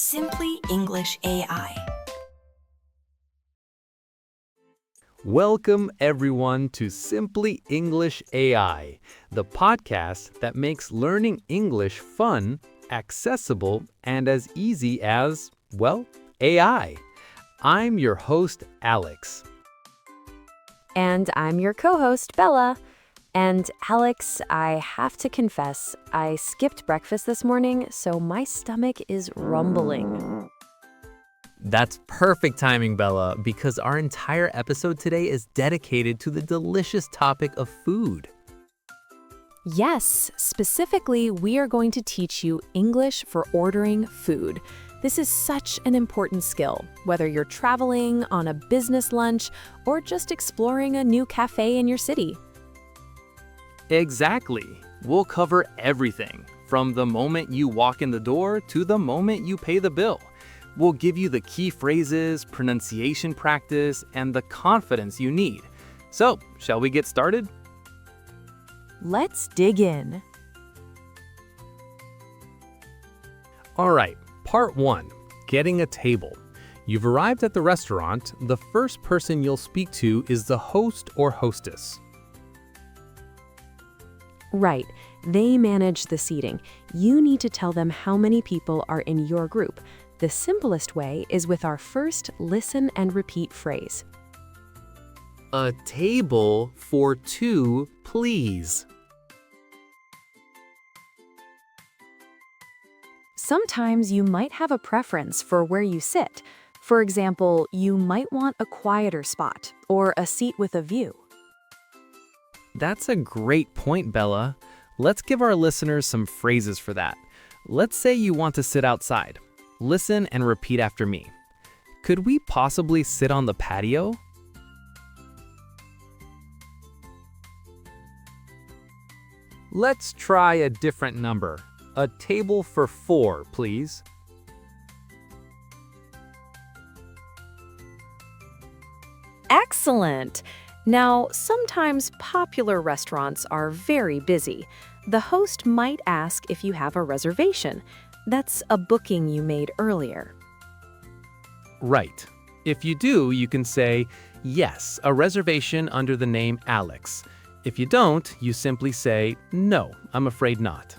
Simply English AI. Welcome, everyone, to Simply English AI, the podcast that makes learning English fun, accessible, and as easy as, well, AI. I'm your host, Alex. And I'm your co-host, Bella. And Alex, I have to confess, I skipped breakfast this morning, so my stomach is rumbling. That's perfect timing, Bella, because our entire episode today is dedicated to the delicious topic of food. Yes, specifically, we are going to teach you English for ordering food. This is such an important skill, whether you're traveling, on a business lunch, or just exploring a new cafe in your city. Exactly. We'll cover everything, from the moment you walk in the door to the moment you pay the bill. We'll give you the key phrases, pronunciation practice, and the confidence you need. So, shall we get started? Let's dig in. All right, part 1, getting a table. You've arrived at the restaurant. The first person you'll speak to is the host or hostess. Right, they manage the seating. You need to tell them how many people are in your group. The simplest way is with our first listen and repeat phrase. A table for 2, please. Sometimes you might have a preference for where you sit. For example, you might want a quieter spot or a seat with a view. That's a great point, Bella. Let's give our listeners some phrases for that. Let's say you want to sit outside. Listen and repeat after me. Could we possibly sit on the patio? Let's try a different number. A table for 4, please. Excellent! Now, sometimes popular restaurants are very busy. The host might ask if you have a reservation. That's a booking you made earlier. Right. If you do, you can say, yes, a reservation under the name Alex. If you don't, you simply say, no, I'm afraid not.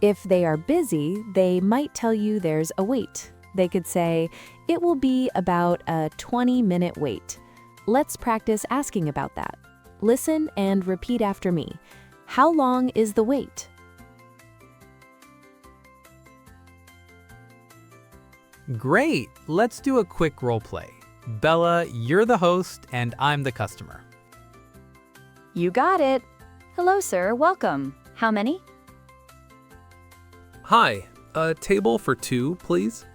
If they are busy, they might tell you there's a wait. They could say, it will be about a 20-minute wait. Let's practice asking about that. Listen and repeat after me. How long is the wait? Great! Let's do a quick role play. Bella, you're the host and I'm the customer. You got it. Hello, sir. Welcome. How many? Hi, a table for 2, please.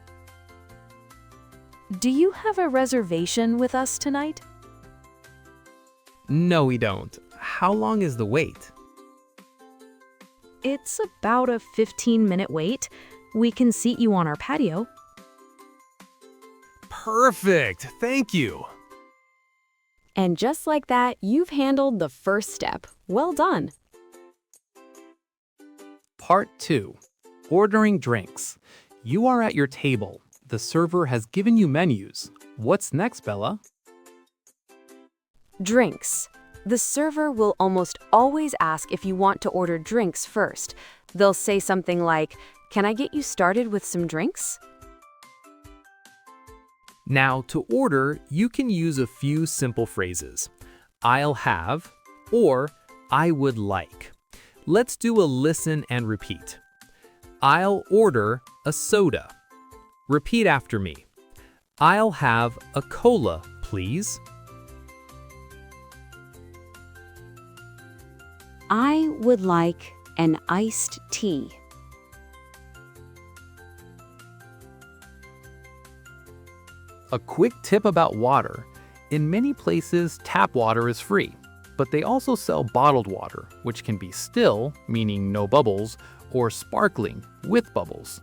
Do you have a reservation with us tonight? No, we don't. How long is the wait? It's about a 15-minute wait. We can seat you on our patio. Perfect! Thank you! And just like that, you've handled the first step. Well done. Part 2. Ordering drinks. You are at your table. The server has given you menus. What's next, Bella? Drinks. The server will almost always ask if you want to order drinks first. They'll say something like, "Can I get you started with some drinks?" Now, to order, you can use a few simple phrases. I'll have, or I would like. Let's do a listen and repeat. I'll order a soda. Repeat after me. I'll have a cola, please. I would like an iced tea. A quick tip about water. In many places, tap water is free, but they also sell bottled water, which can be still, meaning no bubbles, or sparkling, with bubbles.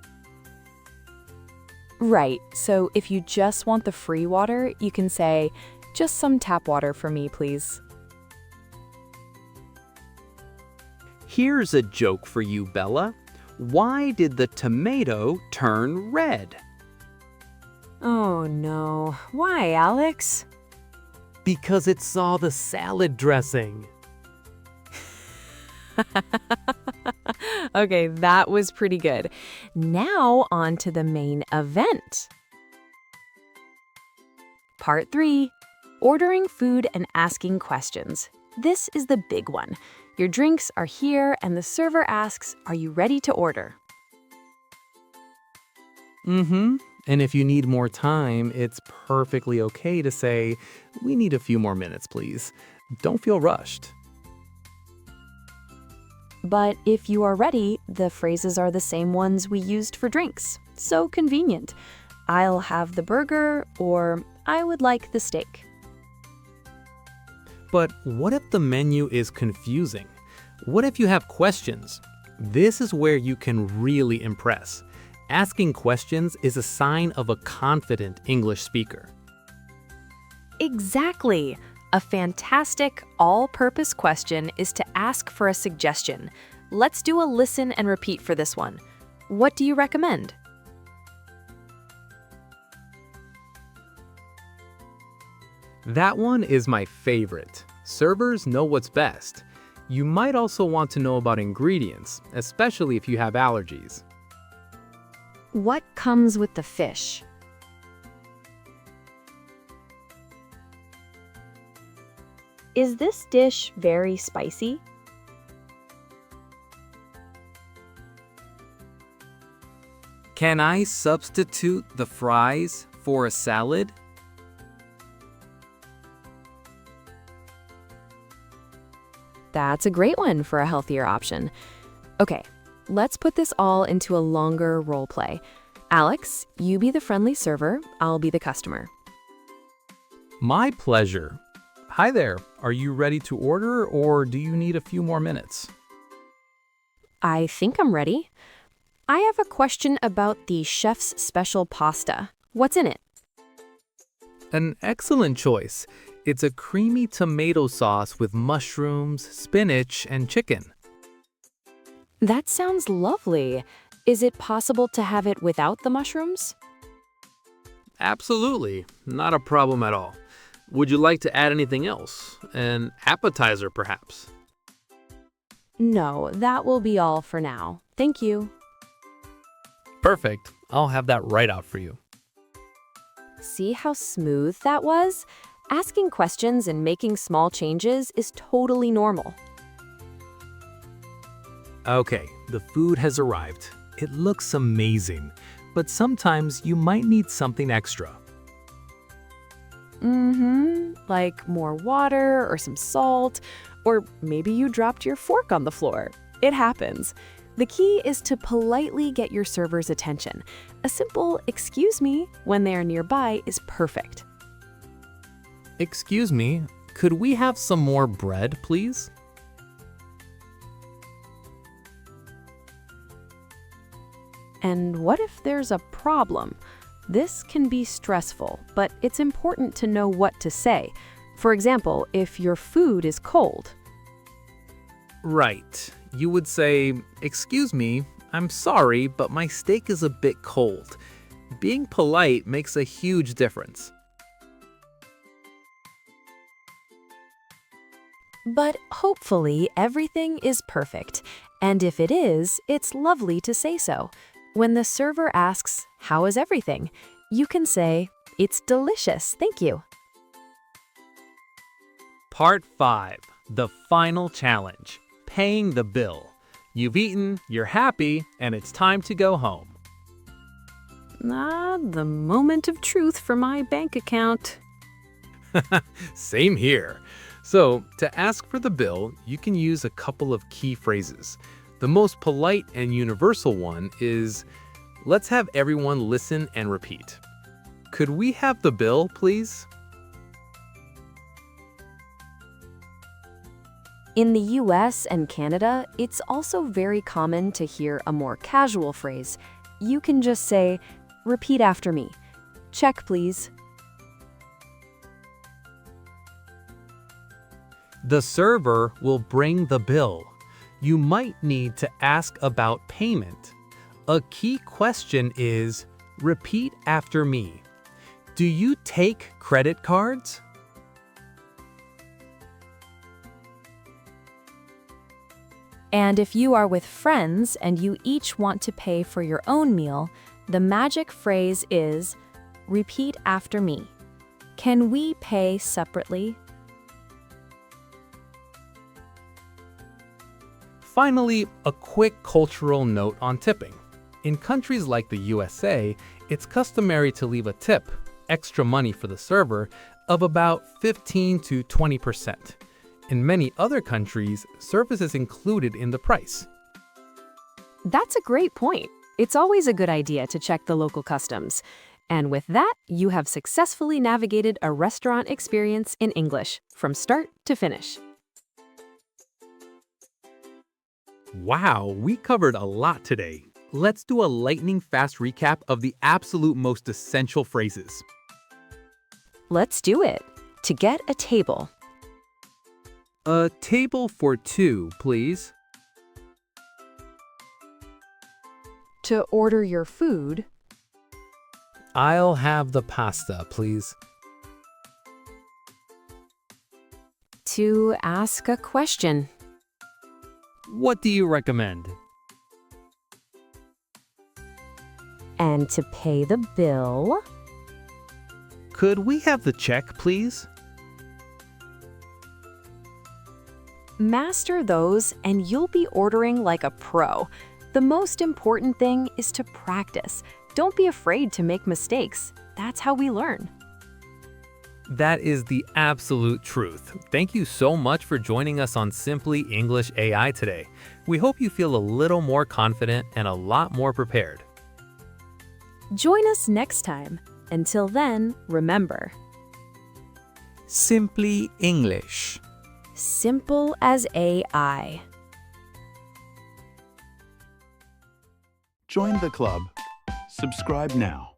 Right, so if you just want the free water, you can say, "Just some tap water for me, please." Here's a joke for you, Bella. Why did the tomato turn red? Oh no. Why, Alex? Because it saw the salad dressing. Okay, that was pretty good. Now on to the main event. Part 3. Ordering food and asking questions. This is the big one. Your drinks are here and the server asks, "Are you ready to order?" Mm-hmm. And if you need more time, it's perfectly okay to say, "We need a few more minutes, please." Don't feel rushed. But if you are ready, the phrases are the same ones we used for drinks. So convenient. "I'll have the burger," or "I would like the steak." But what if the menu is confusing? What if you have questions? This is where you can really impress. Asking questions is a sign of a confident English speaker. Exactly. A fantastic all-purpose question is to ask for a suggestion. Let's do a listen and repeat for this one. What do you recommend? That one is my favorite. Servers know what's best. You might also want to know about ingredients, especially if you have allergies. What comes with the fish? Is this dish very spicy? Can I substitute the fries for a salad? That's a great one for a healthier option. Okay, let's put this all into a longer role play. Alex, you be the friendly server, I'll be the customer. My pleasure. Hi there. Are you ready to order or do you need a few more minutes? I think I'm ready. I have a question about the chef's special pasta. What's in it? An excellent choice. It's a creamy tomato sauce with mushrooms, spinach, and chicken. That sounds lovely. Is it possible to have it without the mushrooms? Absolutely. Not a problem at all. Would you like to add anything else? An appetizer, perhaps? No, that will be all for now. Thank you. Perfect. I'll have that right out for you. See how smooth that was? Asking questions and making small changes is totally normal. Okay, the food has arrived. It looks amazing, but sometimes you might need something extra. Like more water or some salt, or maybe you dropped your fork on the floor. It happens. The key is to politely get your server's attention. A simple "excuse me" when they are nearby is perfect. Excuse me, could we have some more bread, please? And what if there's a problem? This can be stressful, but it's important to know what to say. For example, if your food is cold. Right. You would say, "Excuse me, I'm sorry, but my steak is a bit cold." Being polite makes a huge difference. But hopefully everything is perfect. And if it is, it's lovely to say so. When the server asks, "How is everything?" you can say, "It's delicious, thank you." Part 5, the final challenge, paying the bill. You've eaten, you're happy, and it's time to go home. The moment of truth for my bank account. Same here. So, to ask for the bill, you can use a couple of key phrases. The most polite and universal one is, "Let's have everyone listen and repeat." Could we have the bill, please? In the US and Canada, it's also very common to hear a more casual phrase. You can just say, "Repeat after me. Check, please." The server will bring the bill. you might need to ask about payment. A key question is, repeat after me. Do you take credit cards? And if you are with friends and you each want to pay for your own meal, the magic phrase is, repeat after me. Can we pay separately? Finally, a quick cultural note on tipping. In countries like the USA, it's customary to leave a tip, extra money for the server, of about 15 to 20%. In many other countries, service is included in the price. That's a great point. It's always a good idea to check the local customs. And with that, you have successfully navigated a restaurant experience in English, from start to finish. Wow, we covered a lot today. Let's do a lightning-fast recap of the absolute most essential phrases. Let's do it. To get a table. A table for two, please. To order your food. I'll have the pasta, please. To ask a question. What do you recommend? And to pay the bill. Could we have the check, please? Master those and you'll be ordering like a pro. The most important thing is to practice. Don't be afraid to make mistakes. That's how we learn. That is the absolute truth. Thank you so much for joining us on Simply English AI today. We hope you feel a little more confident and a lot more prepared. Join us next time. Until then, remember, Simply English. simple as AI. Join the club. Subscribe now.